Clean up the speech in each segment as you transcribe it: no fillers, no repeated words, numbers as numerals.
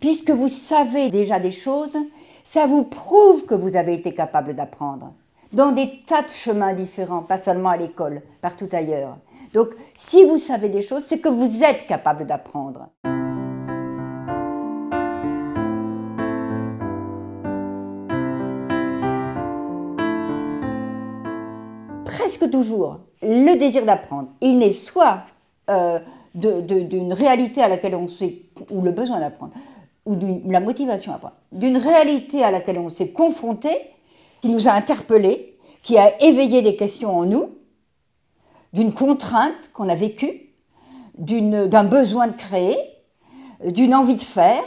puisque vous savez déjà des choses, ça vous prouve que vous avez été capable d'apprendre. Dans des tas de chemins différents, pas seulement à l'école, partout ailleurs. Donc, si vous savez des choses, c'est que vous êtes capable d'apprendre. Presque toujours, le désir d'apprendre, il naît soit d'une réalité à laquelle on sait, ou le besoin d'apprendre, ou la motivation à apprendre, d'une réalité à laquelle on s'est confronté, qui nous a interpellés, qui a éveillé des questions en nous, d'une contrainte qu'on a vécue, d'un besoin de créer, d'une envie de faire.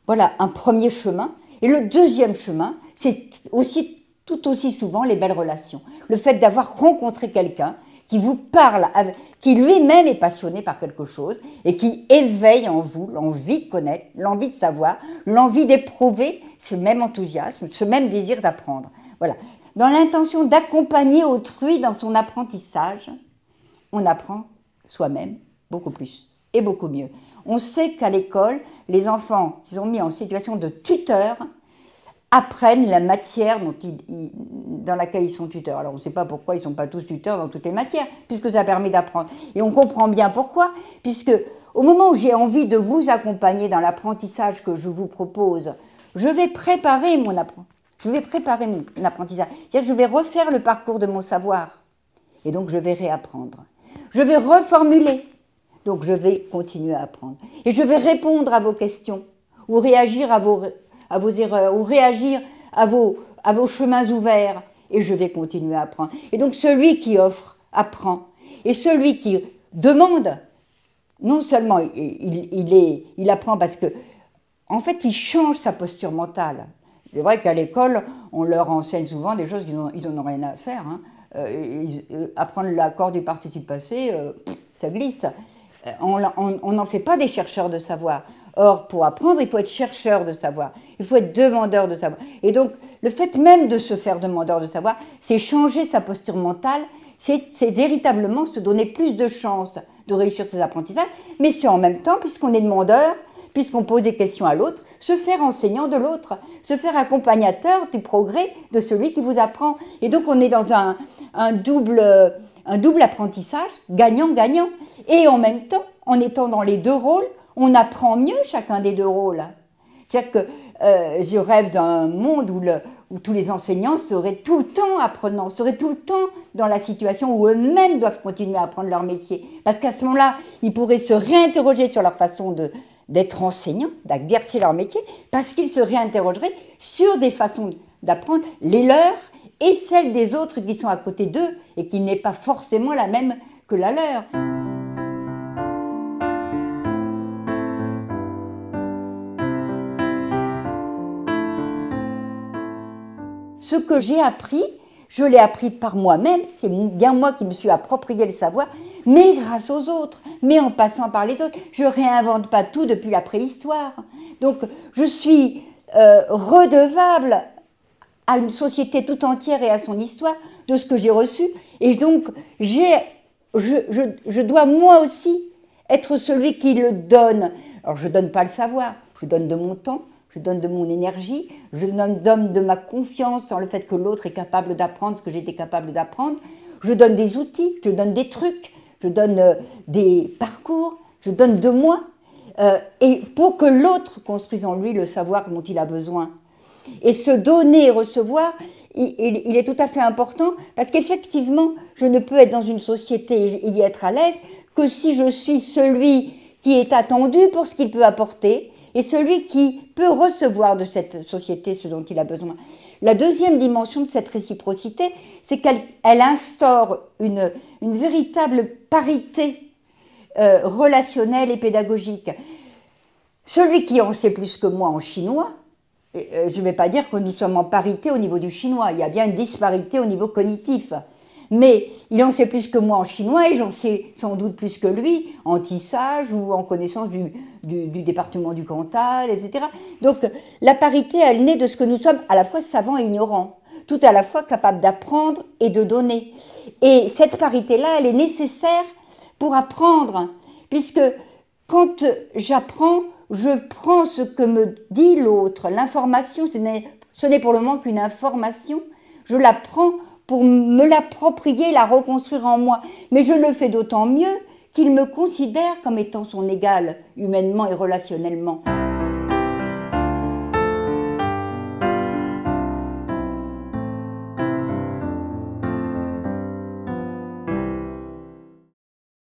Voilà un premier chemin. Et le deuxième chemin, c'est aussi tout aussi souvent les belles relations. Le fait d'avoir rencontré quelqu'un qui vous parle, qui lui-même est passionné par quelque chose et qui éveille en vous l'envie de connaître, l'envie de savoir, l'envie d'éprouver ce même enthousiasme, ce même désir d'apprendre. Voilà. Dans l'intention d'accompagner autrui dans son apprentissage, on apprend soi-même beaucoup plus et beaucoup mieux. On sait qu'à l'école, les enfants qui sont mis en situation de tuteur apprennent la matière dans laquelle ils sont tuteurs. Alors on ne sait pas pourquoi ils ne sont pas tous tuteurs dans toutes les matières, puisque ça permet d'apprendre. Et on comprend bien pourquoi, puisque au moment où j'ai envie de vous accompagner dans l'apprentissage que je vous propose, je vais préparer mon apprentissage. C'est-à-dire que je vais refaire le parcours de mon savoir. Et donc je vais réapprendre. Je vais reformuler. Donc je vais continuer à apprendre. Et je vais répondre à vos questions, ou réagir à vos erreurs, ou réagir à vos chemins ouverts, et je vais continuer à apprendre. Et donc celui qui offre apprend, et celui qui demande, non seulement il apprend parce que, en fait, il change sa posture mentale. C'est vrai qu'à l'école, on leur enseigne souvent des choses qu'ils n'en ont rien à faire. Hein. Apprendre l'accord du participe passé, ça glisse. On n'en fait pas des chercheurs de savoir. Or, pour apprendre, il faut être chercheur de savoir, il faut être demandeur de savoir. Et donc, le fait même de se faire demandeur de savoir, c'est changer sa posture mentale, c'est véritablement se donner plus de chances de réussir ses apprentissages, mais c'est en même temps, puisqu'on est demandeur, puisqu'on pose des questions à l'autre, se faire enseignant de l'autre, se faire accompagnateur du progrès de celui qui vous apprend. Et donc, on est dans un double apprentissage, gagnant-gagnant. Et en même temps, en étant dans les deux rôles, on apprend mieux chacun des deux rôles. C'est-à-dire que je rêve d'un monde où tous les enseignants seraient tout le temps apprenants, seraient tout le temps dans la situation où eux-mêmes doivent continuer à apprendre leur métier. Parce qu'à ce moment-là, ils pourraient se réinterroger sur leur façon d'être enseignants, d'exercer leur métier, parce qu'ils se réinterrogeraient sur des façons d'apprendre, les leurs et celles des autres qui sont à côté d'eux et qui n'est pas forcément la même que la leur. Ce que j'ai appris, je l'ai appris par moi-même, c'est bien moi qui me suis approprié le savoir, mais grâce aux autres, mais en passant par les autres. Je ne réinvente pas tout depuis la préhistoire. Donc je suis redevable à une société tout entière et à son histoire de ce que j'ai reçu. Et donc je dois moi aussi être celui qui le donne. Alors je ne donne pas le savoir, je donne de mon temps, je donne de mon énergie, je donne de ma confiance dans le fait que l'autre est capable d'apprendre ce que j'ai été capable d'apprendre. Je donne des outils, je donne des trucs, je donne des parcours, je donne de moi, et pour que l'autre construise en lui le savoir dont il a besoin. Et se donner et recevoir, il est tout à fait important, parce qu'effectivement, je ne peux être dans une société et y être à l'aise que si je suis celui qui est attendu pour ce qu'il peut apporter, et celui qui peut recevoir de cette société ce dont il a besoin. La deuxième dimension de cette réciprocité, c'est qu'elle instaure une véritable parité relationnelle et pédagogique. Celui qui en sait plus que moi en chinois, je ne vais pas dire que nous sommes en parité au niveau du chinois, il y a bien une disparité au niveau cognitif. Mais il en sait plus que moi en chinois et j'en sais sans doute plus que lui en tissage ou en connaissance du département du Cantal, etc. Donc la parité, elle naît de ce que nous sommes à la fois savants et ignorants, tout à la fois capables d'apprendre et de donner. Et cette parité-là, elle est nécessaire pour apprendre, puisque quand j'apprends, je prends ce que me dit l'autre, l'information, ce n'est pour le moment qu'une information, je la prends pour me l'approprier, la reconstruire en moi. Mais je le fais d'autant mieux qu'il me considère comme étant son égal, humainement et relationnellement.